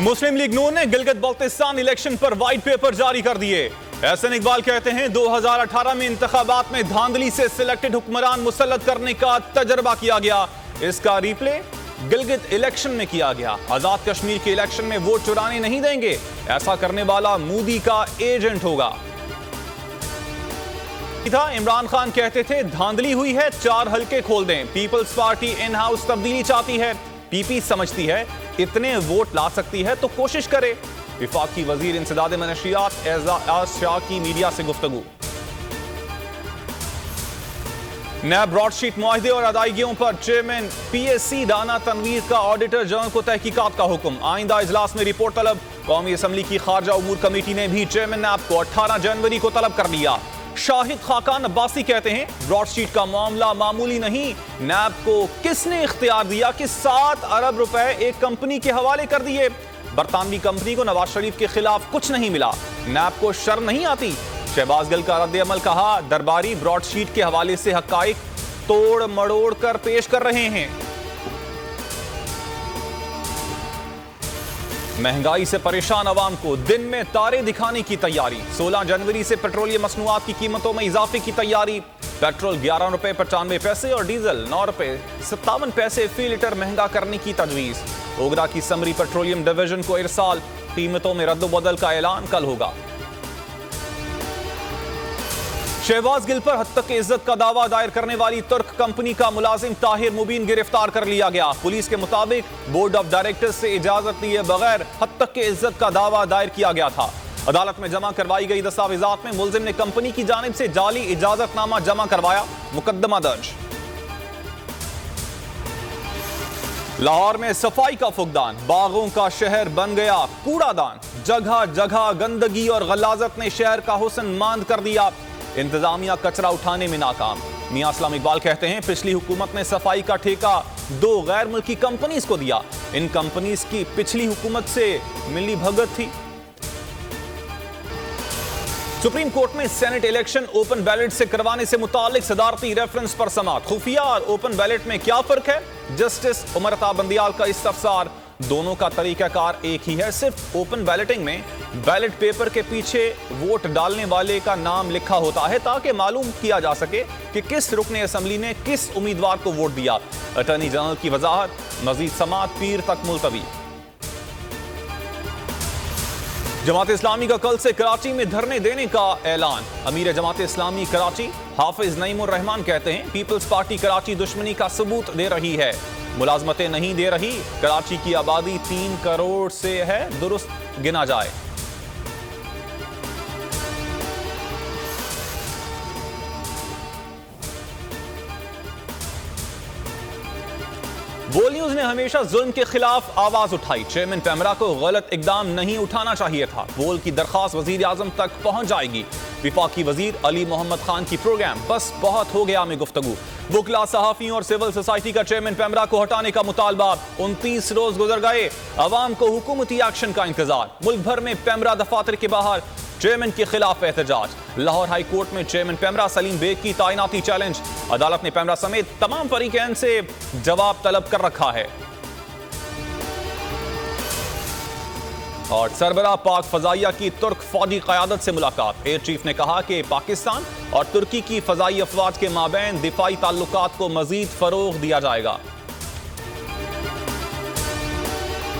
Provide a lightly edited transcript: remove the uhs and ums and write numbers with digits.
मुस्लिम league नून ने Gilgit Baltistan election पर white paper जारी कर दिए। एहसन इकबाल कहते हैं 2018 में इंतखाबात में धांधली से सिलेक्टेड हुक्मरान मुसल्लत करने का तजर्बा किया गया। इसका रिप्ले गिलगित इलेक्शन में किया गया। आजाद कश्मीर के इलेक्शन में वोट चुराने नहीं देंगे। ऐसा करने वाला मोदी का एजेंट होगा। इमरान खान कहते थे धांधली हुई है, 4 हल्के खोल दें। पीपल्स पार्टी इन हाउस तब्दीली चाहती है। पीपी समझती है इतने वोट ला सकती है तो कोशिश करे। विफाकी वजीर इंसदाद मनशियात एजाज शाह की मीडिया से गुफ्तगू। नैब ब्रॉडशीट मुआहदे और अदायगियों पर चेयरमैन पीएससी राना तनवीर का ऑडिटर जनरल को तहकीकात का हुक्म। आइंदा इजलास में रिपोर्ट तलब। कौमी असम्बली की खारजा उमूर कमेटी ने भी चेयरमैन नैब को 18 जनवरी को तलब कर लिया। शाहिद खाकान अब्बासी कहते हैं ब्रॉडशीट का मामला मामूली नहीं। नैब को किसने इख्तियार दिया कि 7 अरब रुपए एक कंपनी के हवाले कर दिए। बरतानवी कंपनी को नवाज शरीफ के खिलाफ कुछ नहीं मिला। नैब को शर्म नहीं आती। शहबाज गिल का रद्द अमल कहा दरबारी ब्रॉडशीट के हवाले से हकाइक तोड़ मड़ोड़ कर पेश कर रहे हैं। महंगाई से परेशान अवाम को दिन में तारे दिखाने की तैयारी। 16 जनवरी से पेट्रोलियम मसनूआत की कीमतों में इजाफे की तैयारी। पेट्रोल 11 रुपए 95 पैसे और डीजल 9 रुपए 57 पैसे फी लीटर महंगा करने की तजवीज। ओगरा की समरी पेट्रोलियम डिवीजन को इरसाल। कीमतों में रद्द-बदल का ऐलान कल होगा। शहबाज गिल पर हद तक इज्जत का दावा दायर करने वाली तुर्क कंपनी का मुलाजिम ताहिर मुबीन गिरफ्तार कर लिया गया। पुलिस के मुताबिक बोर्ड ऑफ डायरेक्टर्स से इजाजत लिए बगैर हद तक के इज्जत का दावा दायर किया गया था। अदालत में जमा करवाई गई दस्तावेजात में मुलजिम ने कंपनी की जानिब से जाली इजाजतनामा जमा करवाया। मुकदमा दर्ज। लाहौर में सफाई का फुकदान। बागों का शहर बन गया कूड़ादान। जगह जगह गंदगी और गलाजत ने शहर का हुस्न मांद कर दिया। इंतजामिया कचरा उठाने में नाकाम। मियां असलम इकबाल कहते हैं पिछली हुकूमत ने सफाई का ठेका 2 गैर मुल्की कंपनीज को दिया। इन कंपनीज की पिछली हुकूमत से मिली भगत थी। सुप्रीम कोर्ट में सेनेट इलेक्शन ओपन बैलेट से करवाने से मुतालिक सदारती रेफरेंस पर समाअत। खुफिया और ओपन बैलेट में क्या फर्क है? जस्टिस उमर अता बंदियाल का इस्तफसार। दोनों का तरीकाकार एक ही है। सिर्फ ओपन बैलेटिंग में बैलेट पेपर के पीछे वोट डालने वाले का नाम लिखा होता है ताकि मालूम किया जा सके कि किस रुकने असम्बली ने किस उम्मीदवार को वोट दिया। अटॉर्नी जनरल की वजाहत। मजीद समाअत पीर तक मुलतवी। जमात इस्लामी का कल से कराची में धरने देने का ऐलान। अमीर जमात इस्लामी कराची हाफिज नईमुर रहमान कहते हैं पीपल्स पार्टी कराची दुश्मनी का सबूत दे रही है, मुलाजमतें नहीं दे रही। कराची की आबादी 3 करोड़ से है, दुरुस्त गिना जाए। बोल न्यूज ने हमेशा जुल्म के खिलाफ आवाज उठाई। चेयरमैन पैमरा को गलत इकदाम नहीं उठाना चाहिए था। बोल की दरखास्त वजीर आजम तक पहुंच जाएगी। विफाकी वजीर अली मोहम्मद खान की प्रोग्राम बस बहुत हो गया में गुफ्तगू। वकला सहाफियों और सिविल सोसाइटी का चेयरमैन पैमरा को हटाने का मुतालबा। 29 रोज गुजर गए, अवाम को हुकूमती एक्शन का इंतजार। मुल्क भर में पैमरा दफातर के बाहर चेयरमैन के खिलाफ एहतजाज। लाहौर हाई कोर्ट में चेयरमैन पैमरा सलीम बेग की तैनाती चैलेंज। अदालत ने पैमरा समेत तमाम फरीकैन से जवाब तलब कर रखा है। और सरबराह पाक फजाइया की तुर्क फौजी क़यादत से मुलाकात। एयर चीफ ने कहा कि पाकिस्तान और तुर्की की फजाई अफवाज के माबैन दिफाई ताल्लुकात को मजीद फरोग दिया जाएगा।